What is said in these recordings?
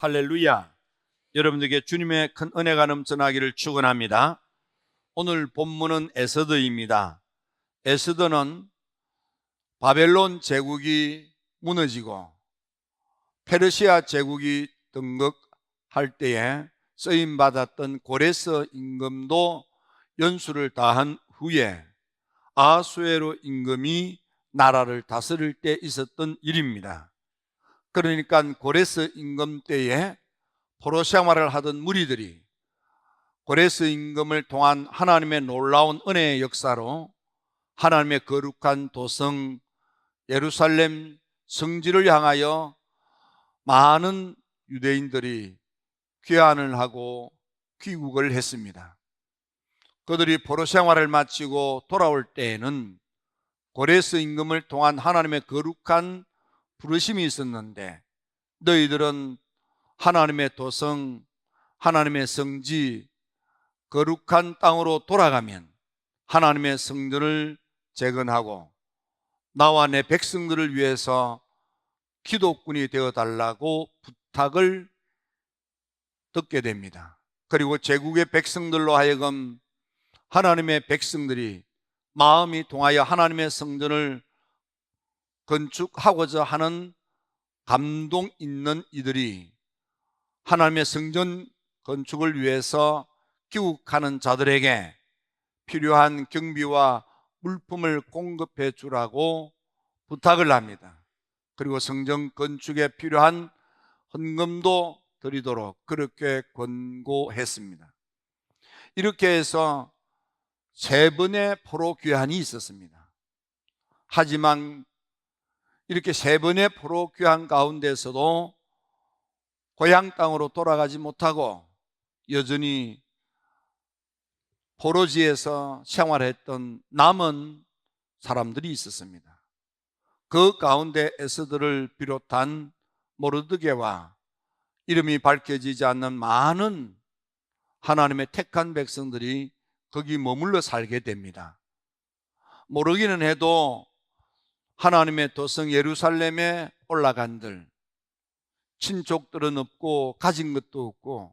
할렐루야. 여러분들에게 주님의 큰 은혜가 넘쳐나기를 축원합니다. 오늘 본문은 에스더입니다. 에스더는 바벨론 제국이 무너지고 페르시아 제국이 등극할 때에 쓰임받았던 고레스 임금도 연수를 다한 후에 아수에로 임금이 나라를 다스릴 때 있었던 일입니다. 그러니까 고레스 임금 때에 포로 생활을 하던 무리들이 고레스 임금을 통한 하나님의 놀라운 은혜의 역사로 하나님의 거룩한 도성 예루살렘 성지를 향하여 많은 유대인들이 귀환을 하고 귀국을 했습니다. 그들이 포로 생활을 마치고 돌아올 때에는 고레스 임금을 통한 하나님의 거룩한 부르심이 있었는데, 너희들은 하나님의 도성, 하나님의 성지, 거룩한 땅으로 돌아가면 하나님의 성전을 재건하고 나와 내 백성들을 위해서 기도꾼이 되어달라고 부탁을 듣게 됩니다. 그리고 제국의 백성들로 하여금 하나님의 백성들이 마음이 동하여 하나님의 성전을 건축하고자 하는 감동 있는 이들이 하나님의 성전 건축을 위해서 귀국하는 자들에게 필요한 경비와 물품을 공급해 주라고 부탁을 합니다. 그리고 성전 건축에 필요한 헌금도 드리도록 그렇게 권고했습니다. 이렇게 해서 3번의 포로 귀환이 있었습니다. 하지만 이렇게 3번의 포로 귀환 가운데서도 고향 땅으로 돌아가지 못하고 여전히 포로지에서 생활했던 남은 사람들이 있었습니다. 그 가운데 에스더를 비롯한 모르드게와 이름이 밝혀지지 않는 많은 하나님의 택한 백성들이 거기 머물러 살게 됩니다. 모르기는 해도 하나님의 도성 예루살렘에 올라간들 친족들은 없고 가진 것도 없고,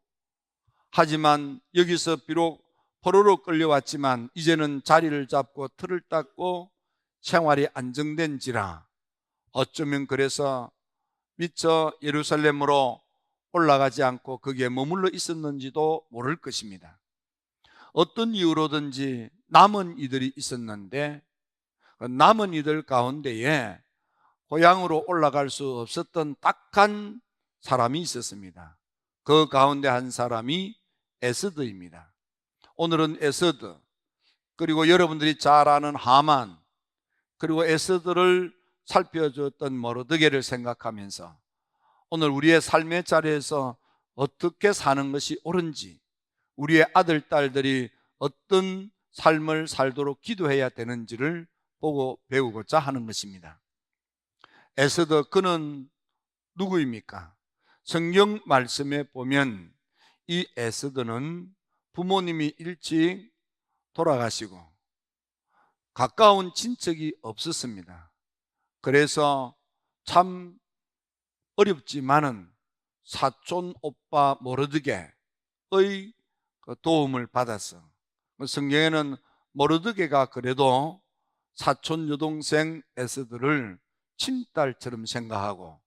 하지만 여기서 비록 포로로 끌려왔지만 이제는 자리를 잡고 틀을 닦고 생활이 안정된지라 어쩌면 그래서 미처 예루살렘으로 올라가지 않고 거기에 머물러 있었는지도 모를 것입니다. 어떤 이유로든지 남은 이들이 있었는데 그 남은 이들 가운데에 고향으로 올라갈 수 없었던 딱한 사람이 있었습니다. 그 가운데 한 사람이 에스더입니다. 오늘은 에스더, 그리고 여러분들이 잘 아는 하만, 그리고 에스더를 살펴줬던 모르드게를 생각하면서 오늘 우리의 삶의 자리에서 어떻게 사는 것이 옳은지, 우리의 아들, 딸들이 어떤 삶을 살도록 기도해야 되는지를 보고 배우고자 하는 것입니다. 에스더, 그는 누구입니까? 성경 말씀에 보면 이 에스더는 부모님이 일찍 돌아가시고 가까운 친척이 없었습니다. 그래서 참 어렵지만은 사촌 오빠 모르드게의 도움을 받았어. 성경에는 모르드게가 그래도 사촌 여동생 에스더를 친딸처럼 생각하고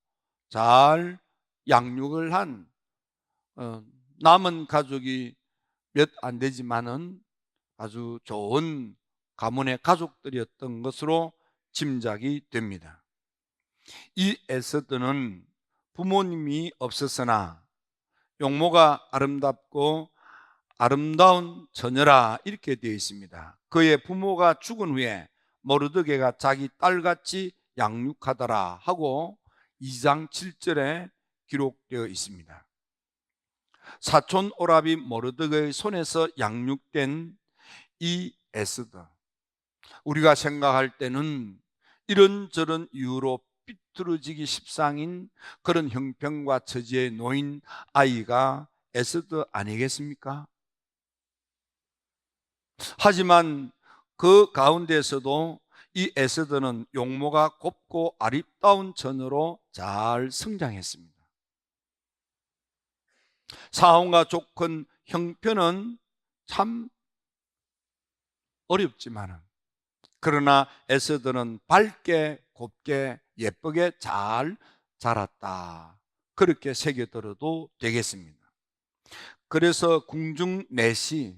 잘 양육을 한 남은 가족이 몇 안 되지만은 아주 좋은 가문의 가족들이었던 것으로 짐작이 됩니다. 이 에스더는 부모님이 없었으나 용모가 아름답고 아름다운 처녀라 이렇게 되어 있습니다. 그의 부모가 죽은 후에 모르드게가 자기 딸같이 양육하더라 하고 2장 7절에 기록되어 있습니다. 사촌 오라비 모르드게의 손에서 양육된 이 에스더, 우리가 생각할 때는 이런저런 이유로 삐뚤어지기 십상인 그런 형편과 처지에 놓인 아이가 에스더 아니겠습니까? 하지만 그 가운데서도 이 에스더는 용모가 곱고 아름다운 처녀로 잘 성장했습니다. 사원과 조건, 형편은 참 어렵지만은, 그러나 에스더는 밝게 곱게 예쁘게 잘 자랐다, 그렇게 새겨들어도 되겠습니다. 그래서 궁중 내시,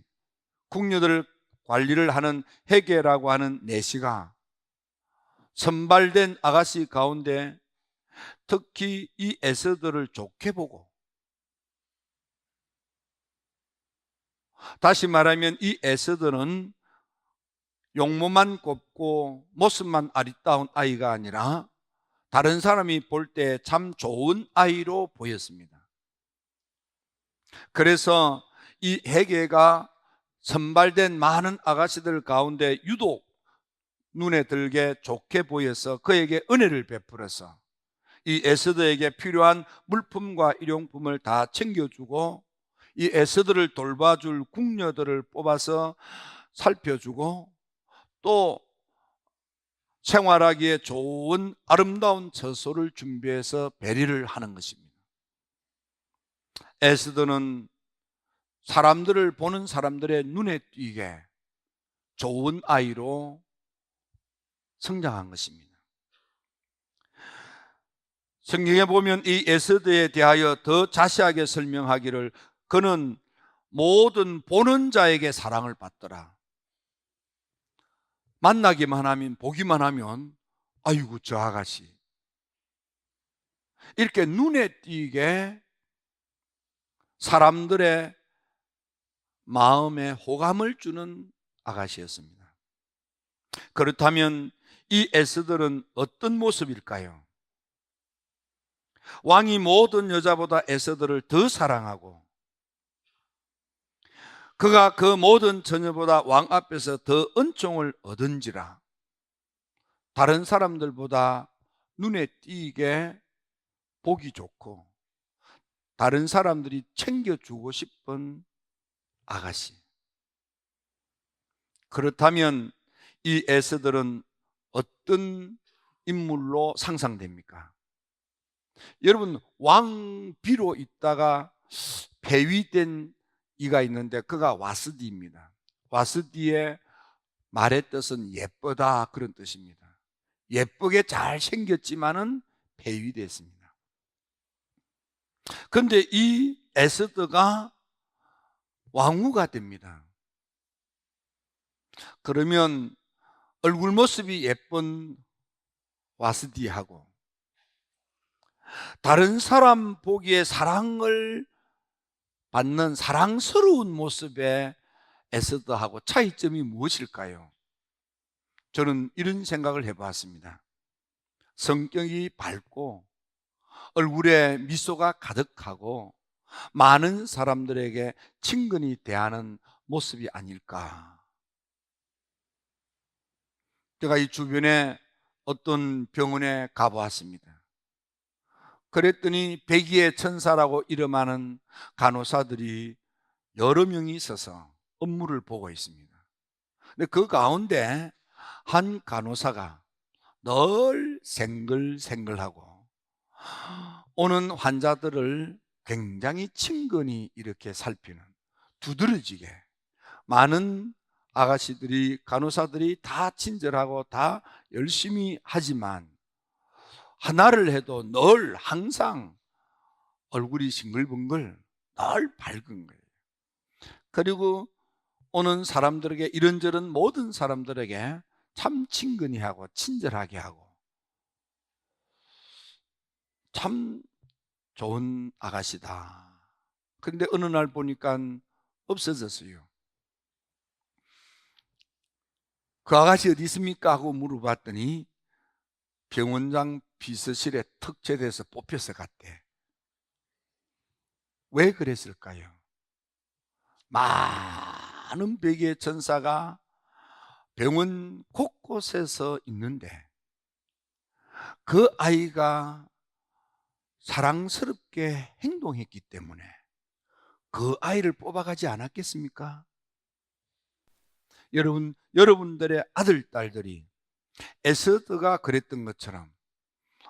궁녀들 관리를 하는 헤게라고 하는 내시가 선발된 아가씨 가운데 특히 이 에스더를 좋게 보고, 다시 말하면 이 에스더는 용모만 곱고 모습만 아리따운 아이가 아니라 다른 사람이 볼 때 참 좋은 아이로 보였습니다. 그래서 이 헤게가 선발된 많은 아가씨들 가운데 유독 눈에 들게 좋게 보여서 그에게 은혜를 베풀어서 이 에스더에게 필요한 물품과 일용품을 다 챙겨주고, 이 에스더를 돌봐줄 궁녀들을 뽑아서 살펴주고, 또 생활하기에 좋은 아름다운 처소를 준비해서 배리를 하는 것입니다. 에스더는 사람들을 보는 사람들의 눈에 띄게 좋은 아이로 성장한 것입니다. 성경에 보면 이 에스더에 대하여 더 자세하게 설명하기를, 그는 모든 보는 자에게 사랑을 받더라. 만나기만 하면, 보기만 하면 아이고 저 아가씨, 이렇게 눈에 띄게 사람들의 마음에 호감을 주는 아가씨였습니다. 그렇다면 이 에스더는 어떤 모습일까요? 왕이 모든 여자보다 에스더를 더 사랑하고, 그가 그 모든 처녀보다 왕 앞에서 더 은총을 얻은지라 다른 사람들보다 눈에 띄게 보기 좋고 다른 사람들이 챙겨주고 싶은 아가씨. 그렇다면 이 에스더는 어떤 인물로 상상됩니까? 여러분, 왕비로 있다가 폐위된 이가 있는데 그가 와스디입니다. 와스디의 말의 뜻은 예쁘다, 그런 뜻입니다. 예쁘게 잘 생겼지만은 폐위됐습니다. 그런데 이 에스더가 왕후가 됩니다. 그러면 얼굴 모습이 예쁜 와스디하고 다른 사람 보기에 사랑을 받는 사랑스러운 모습의 에스더하고 차이점이 무엇일까요? 저는 이런 생각을 해봤습니다. 성격이 밝고 얼굴에 미소가 가득하고 많은 사람들에게 친근히 대하는 모습이 아닐까. 제가 이 주변에 어떤 병원에 가보았습니다. 그랬더니 백의의 천사라고 이름하는 간호사들이 여러 명이 있어서 업무를 보고 있습니다. 근데 그 가운데 한 간호사가 늘 생글생글하고 오는 환자들을 굉장히 친근히 이렇게 살피는, 두드러지게 많은 아가씨들이, 간호사들이 다 친절하고 다 열심히 하지만 하나를 해도 늘 항상 얼굴이 싱글벙글, 늘 밝은 거예요. 그리고 오는 사람들에게, 이런저런 모든 사람들에게 참 친근히 하고 친절하게 하고 참 좋은 아가씨다. 그런데 어느 날 보니까 없어졌어요. 그 아가씨 어디 있습니까? 하고 물어봤더니 병원장 비서실에 특채돼서 뽑혀서 갔대. 왜 그랬을까요? 많은 백의 천사가 병원 곳곳에서 있는데 그 아이가 사랑스럽게 행동했기 때문에 그 아이를 뽑아가지 않았겠습니까? 여러분들의 아들, 딸들이 에스더가 그랬던 것처럼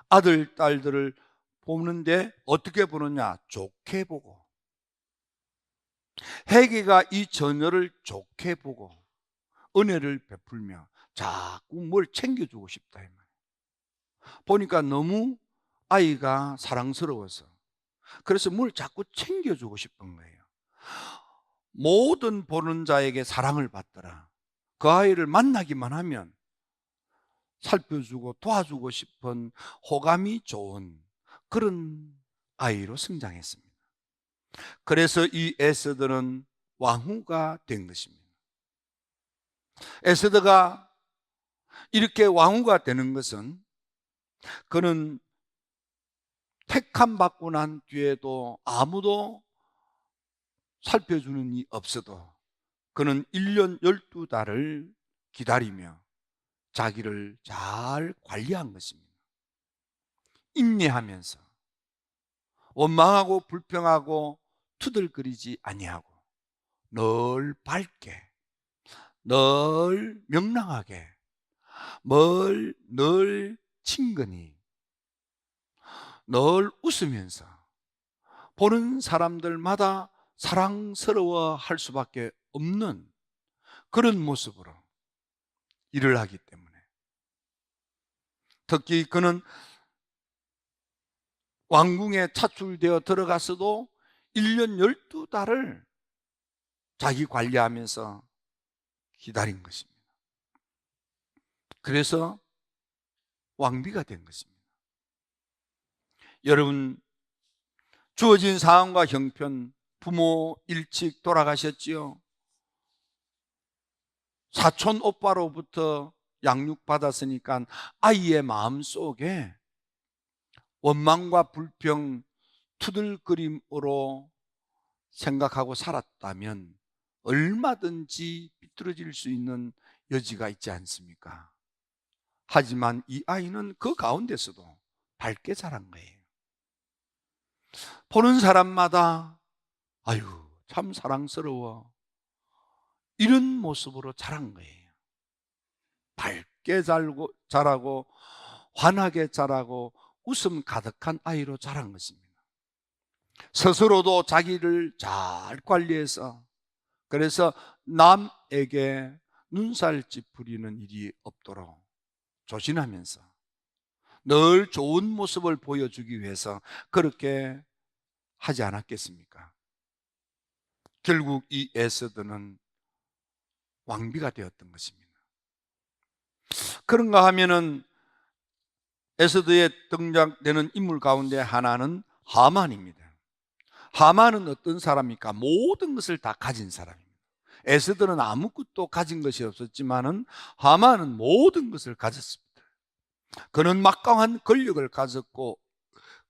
아들, 딸들을 보는데 어떻게 보느냐? 좋게 보고 헤게가 이 처녀를 좋게 보고 은혜를 베풀며 자꾸 뭘 챙겨주고 싶다 이 말이에요. 보니까 너무 아이가 사랑스러워서 그래서 뭘 자꾸 챙겨주고 싶은 거예요. 모든 보는 자에게 사랑을 받더라. 그 아이를 만나기만 하면 살펴주고 도와주고 싶은 호감이 좋은 그런 아이로 성장했습니다. 그래서 이 에스더는 왕후가 된 것입니다. 에스더가 이렇게 왕후가 되는 것은 그는 택함 받고 난 뒤에도 아무도 살펴주는 이 없어도 그는 1년 12달을 기다리며 자기를 잘 관리한 것입니다. 인내하면서 원망하고 불평하고 투덜거리지 아니하고 늘 밝게, 늘 명랑하게, 늘 친근히, 늘 웃으면서 보는 사람들마다 사랑스러워 할 수밖에 없는 그런 모습으로 일을 하기 때문에 특히 그는 왕궁에 차출되어 들어가서도 1년 12달을 자기 관리하면서 기다린 것입니다. 그래서 왕비가 된 것입니다. 여러분, 주어진 상황과 형편, 부모 일찍 돌아가셨지요. 사촌 오빠로부터 양육받았으니까 아이의 마음속에 원망과 불평, 투덜거림으로 생각하고 살았다면 얼마든지 비뚤어질 수 있는 여지가 있지 않습니까? 하지만 이 아이는 그 가운데서도 밝게 자란 거예요. 보는 사람마다 아유 참 사랑스러워 이런 모습으로 자란 거예요. 밝게 자라고 환하게 자라고 웃음 가득한 아이로 자란 것입니다. 스스로도 자기를 잘 관리해서 그래서 남에게 눈살 찌푸리는 일이 없도록 조심하면서 늘 좋은 모습을 보여주기 위해서 그렇게 하지 않았겠습니까? 결국 이 에스더는 왕비가 되었던 것입니다. 그런가 하면은 에스더에 등장되는 인물 가운데 하나는 하만입니다. 하만은 어떤 사람입니까? 모든 것을 다 가진 사람입니다. 에스더는 아무것도 가진 것이 없었지만은 하만은 모든 것을 가졌습니다. 그는 막강한 권력을 가졌고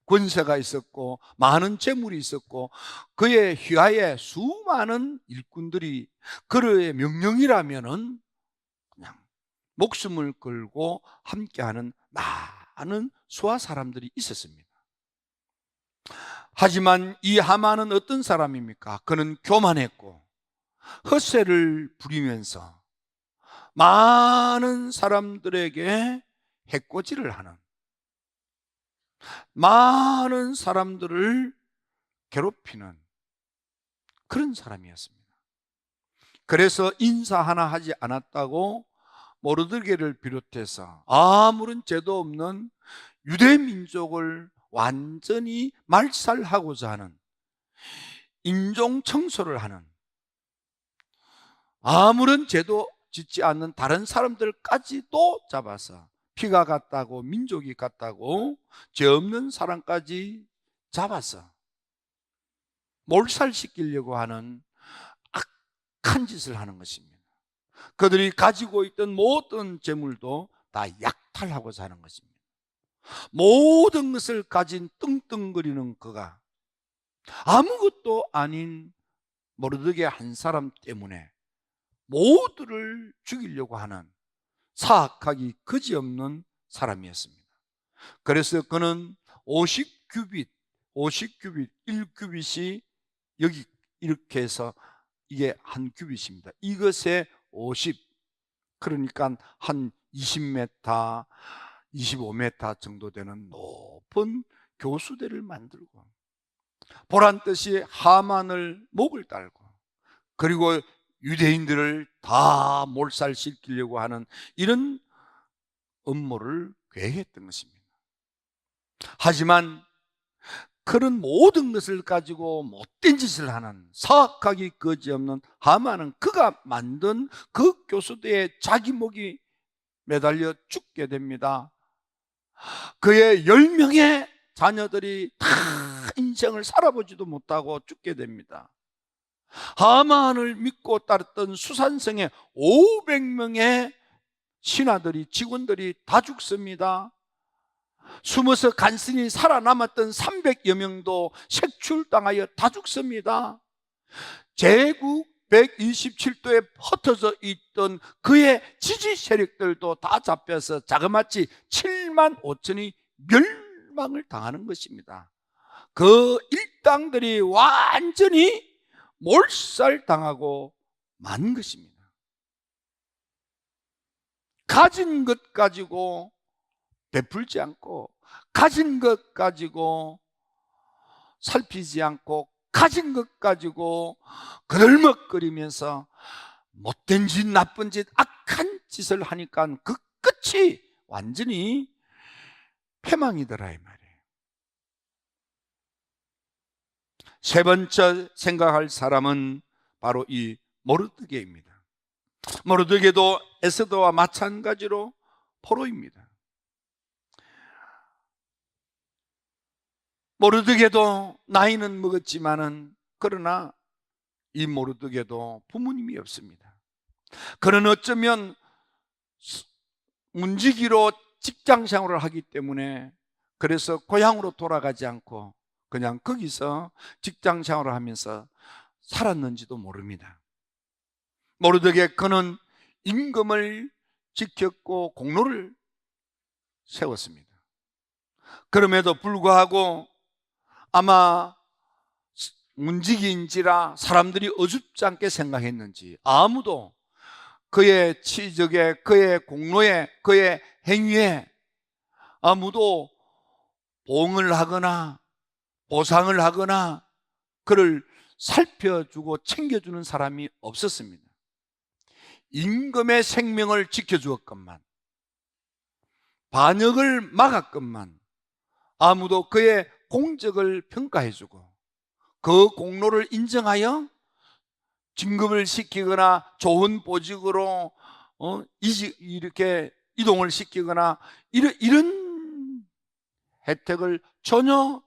권세가 있었고 많은 재물이 있었고 그의 휘하에 수많은 일꾼들이 그의 명령이라면은 그냥 목숨을 걸고 함께하는 많은 수하 사람들이 있었습니다. 하지만 이 하만은 어떤 사람입니까? 그는 교만했고 헛세를 부리면서 많은 사람들에게 해코지를 하는 많은 사람들을 괴롭히는 그런 사람이었습니다. 그래서 인사 하나 하지 않았다고 모르드게를 비롯해서 아무런 죄도 없는 유대 민족을 완전히 말살하고자 하는 인종 청소를 하는 아무런 죄도 짓지 않는 다른 사람들까지도 잡아서 피가 같다고 민족이 같다고 죄 없는 사람까지 잡아서 몰살시키려고 하는 악한 짓을 하는 것입니다. 그들이 가지고 있던 모든 재물도 다 약탈하고자 하는 것입니다. 모든 것을 가진 떵떵거리는 그가 아무것도 아닌 모르드게 한 사람 때문에 모두를 죽이려고 하는 사악하기 그지없는 사람이었습니다. 그래서 그는 50규빗, 1규빗이 여기 이렇게 해서 이게 한 규빗입니다. 이것에 50, 그러니까 한 20m, 25m 정도 되는 높은 교수대를 만들고 보란 뜻이 하만을 목을 달고 그리고 유대인들을 다 몰살시키려고 하는 이런 음모를 계획했던 것입니다. 하지만 그런 모든 것을 가지고 못된 짓을 하는, 사악하기 거지없는 하만은 그가 만든 그 교수대에 자기 목이 매달려 죽게 됩니다. 그의 10명의 자녀들이 다 인생을 살아보지도 못하고 죽게 됩니다. 하만을 믿고 따랐던 수산성의 500명의 신하들이, 직원들이 다 죽습니다. 숨어서 간신히 살아남았던 300여 명도 색출당하여 다 죽습니다. 제국 127도에 흩어져 있던 그의 지지 세력들도 다 잡혀서 자그마치 7만 5천이 멸망을 당하는 것입니다. 그 일당들이 완전히 몰살당하고 만 것입니다. 가진 것 가지고 베풀지 않고, 가진 것 가지고 살피지 않고, 가진 것 가지고 그들먹거리면서 못된 짓, 나쁜 짓, 악한 짓을 하니까 그 끝이 완전히 패망이더라 이 말이에요. 세 번째 생각할 사람은 바로 이 모르드게입니다. 모르드게도 에스더와 마찬가지로 포로입니다. 모르드게도 나이는 먹었지만은, 그러나 이 모르드게도 부모님이 없습니다. 그는 어쩌면 문지기로 직장 생활을 하기 때문에, 그래서 고향으로 돌아가지 않고 그냥 거기서 직장 생활을 하면서 살았는지도 모릅니다. 모르드게 그는 임금을 지켰고 공로를 세웠습니다. 그럼에도 불구하고 아마 문지기인지라 사람들이 어줍지 않게 생각했는지 아무도 그의 치적에, 그의 공로에, 그의 행위에 아무도 보응을 하거나 보상을 하거나 그를 살펴주고 챙겨주는 사람이 없었습니다. 임금의 생명을 지켜주었건만, 반역을 막았건만 아무도 그의 공적을 평가해주고 그 공로를 인정하여 진급을 시키거나 좋은 보직으로 이렇게 이동을 시키거나 이런 혜택을 전혀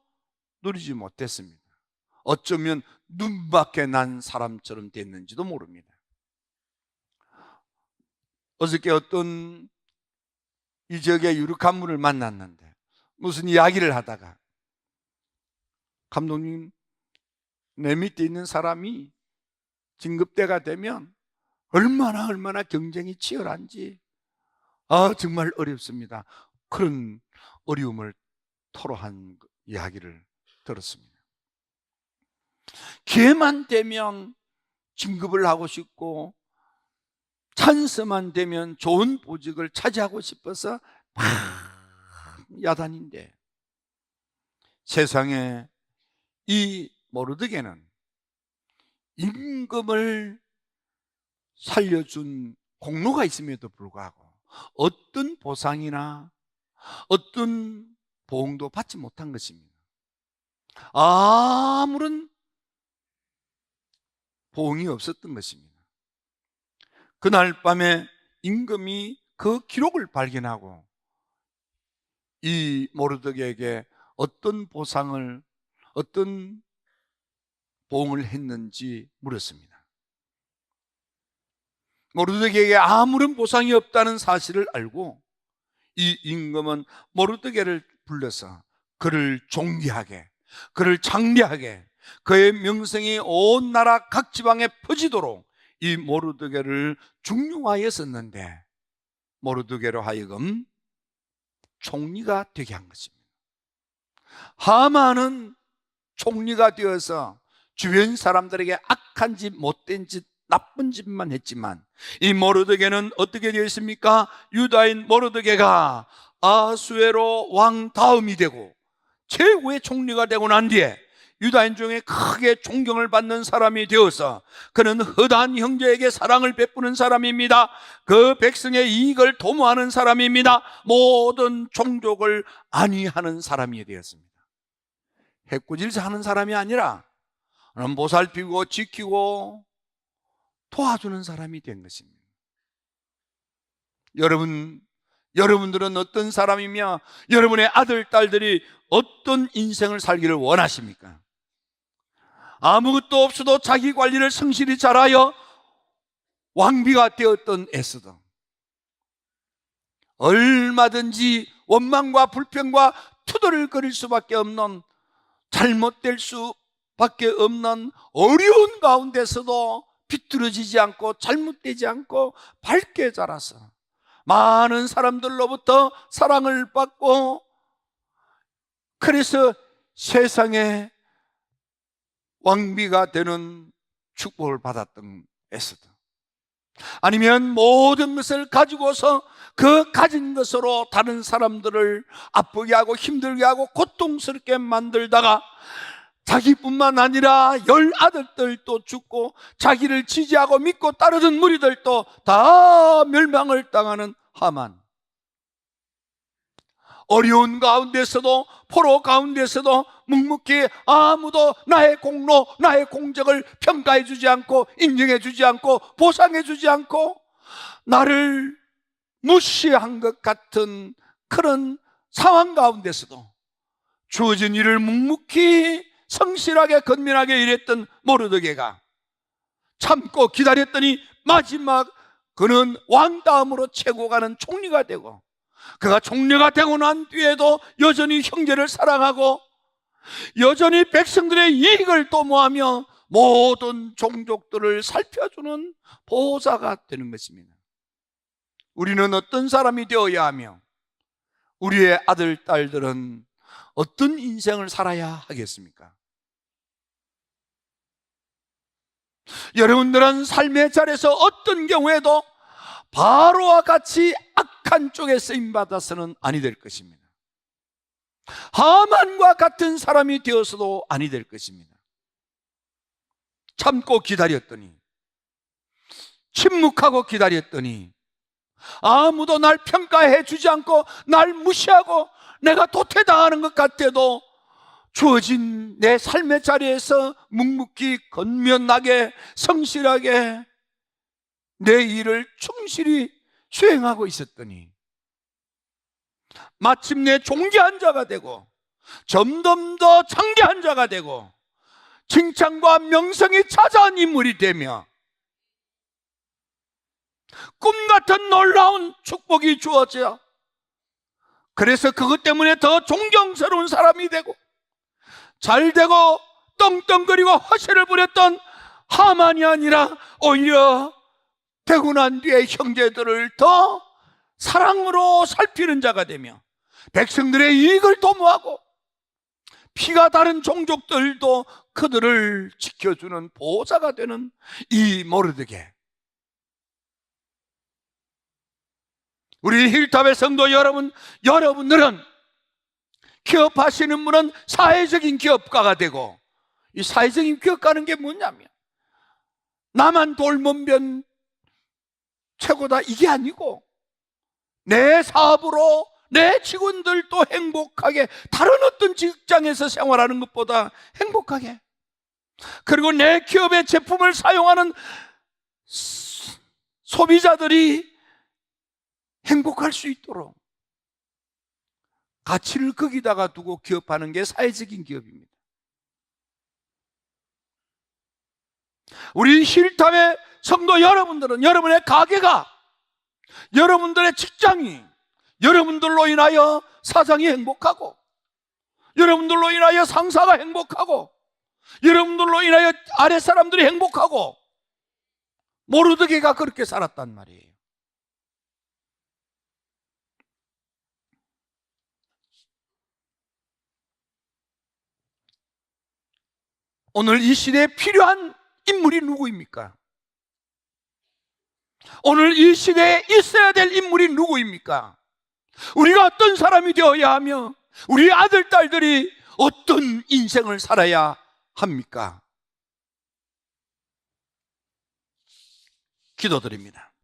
누리지 못했습니다. 어쩌면 눈밖에 난 사람처럼 됐는지도 모릅니다. 어저께 어떤 이 지역의 유력한 분을 만났는데 무슨 이야기를 하다가, 감독님, 내 밑에 있는 사람이 진급대가 되면 얼마나 경쟁이 치열한지 정말 어렵습니다. 그런 어려움을 토로한 이야기를 들었습니다. 기회만 되면 진급을 하고 싶고, 찬스만 되면 좋은 보직을 차지하고 싶어서 막 야단인데, 세상에 이 모르드게는 임금을 살려준 공로가 있음에도 불구하고 어떤 보상이나 어떤 보응도 받지 못한 것입니다. 아무런 보응이 없었던 것입니다. 그날 밤에 임금이 그 기록을 발견하고 이 모르드게에게 어떤 보상을, 어떤 보응을 했는지 물었습니다. 모르드게에게 아무런 보상이 없다는 사실을 알고 이 임금은 모르드게를 불러서 그를 존귀하게, 그를 장대하게, 그의 명성이 온 나라 각 지방에 퍼지도록 이 모르드게를 중용하였었는데, 모르드게로 하여금 총리가 되게 한 것입니다. 하만은 총리가 되어서 주변 사람들에게 악한 짓, 못된 짓, 나쁜 짓만 했지만, 이 모르드게는 어떻게 되었습니까? 유다인 모르드게가 아수에로 왕 다음이 되고 최고의 총리가 되고 난 뒤에 유다인 중에 크게 존경을 받는 사람이 되어서 그는 허다한 형제에게 사랑을 베푸는 사람입니다. 그 백성의 이익을 도모하는 사람입니다. 모든 종족을 안위하는 사람이 되었습니다. 해꾸질하는 사람이 아니라 보살피고 지키고 도와주는 사람이 된 것입니다. 여러분들은 어떤 사람이며 여러분의 아들, 딸들이 어떤 인생을 살기를 원하십니까? 아무것도 없어도 자기 관리를 성실히 잘하여 왕비가 되었던 에스더, 얼마든지 원망과 불평과 투덜거릴 수밖에 없는, 잘못될 수밖에 없는 어려운 가운데서도 비뚤어지지 않고 잘못되지 않고 밝게 자라서 많은 사람들로부터 사랑을 받고, 그래서 세상에 왕비가 되는 축복을 받았던 에스더. 아니면 모든 것을 가지고서 그 가진 것으로 다른 사람들을 아프게 하고 힘들게 하고 고통스럽게 만들다가 자기뿐만 아니라 10아들들도 죽고 자기를 지지하고 믿고 따르던 무리들도 다 멸망을 당하는 하만. 어려운 가운데서도, 포로 가운데서도 묵묵히 아무도 나의 공로, 나의 공적을 평가해 주지 않고 인정해 주지 않고 보상해 주지 않고 나를 무시한 것 같은 그런 상황 가운데서도 주어진 일을 묵묵히 성실하게 건면하게 일했던 모르드게가 참고 기다렸더니 마지막 그는 왕 다음으로 채고 가는 총리가 되고, 그가 총리가 되고 난 뒤에도 여전히 형제를 사랑하고 여전히 백성들의 이익을 도모하며 모든 종족들을 살펴주는 보호자가 되는 것입니다. 우리는 어떤 사람이 되어야 하며 우리의 아들, 딸들은 어떤 인생을 살아야 하겠습니까? 여러분들은 삶의 자리에서 어떤 경우에도 바로와 같이 악한 쪽에 쓰임받아서는 아니 될 것입니다. 하만과 같은 사람이 되어서도 아니 될 것입니다. 참고 기다렸더니, 침묵하고 기다렸더니 아무도 날 평가해 주지 않고 날 무시하고 내가 도태당하는 것 같아도 주어진 내 삶의 자리에서 묵묵히 건면하게 성실하게 내 일을 충실히 수행하고 있었더니 마침내 존귀한 자가 되고 점점 더 창대한 자가 되고 칭찬과 명성이 찾아온 인물이 되며 꿈같은 놀라운 축복이 주어져, 그래서 그것 때문에 더 존경스러운 사람이 되고 잘되고 떵떵거리고 허세를 부렸던 하만이 아니라 오히려 되고 난 뒤에 형제들을 더 사랑으로 살피는 자가 되며 백성들의 이익을 도모하고 피가 다른 종족들도 그들을 지켜주는 보호자가 되는 이 모르드게. 우리 힐탑의 성도 여러분들은 기업하시는 분은 사회적인 기업가가 되고, 이 사회적인 기업가는 게 뭐냐면 나만 돌면 최고다 이게 아니고 내 사업으로 내 직원들도 행복하게, 다른 어떤 직장에서 생활하는 것보다 행복하게, 그리고 내 기업의 제품을 사용하는 소비자들이 행복할 수 있도록 가치를 거기다가 두고 기업하는 게 사회적인 기업입니다. 우리 힐탑의 성도 여러분들은 여러분의 가게가, 여러분들의 직장이, 여러분들로 인하여 사장이 행복하고, 여러분들로 인하여 상사가 행복하고, 여러분들로 인하여 아래 사람들이 행복하고, 모르드게가 그렇게 살았단 말이에요. 오늘 이 시대에 필요한 인물이 누구입니까? 오늘 이 시대에 있어야 될 인물이 누구입니까? 우리가 어떤 사람이 되어야 하며 우리 아들, 딸들이 어떤 인생을 살아야 합니까? 기도드립니다.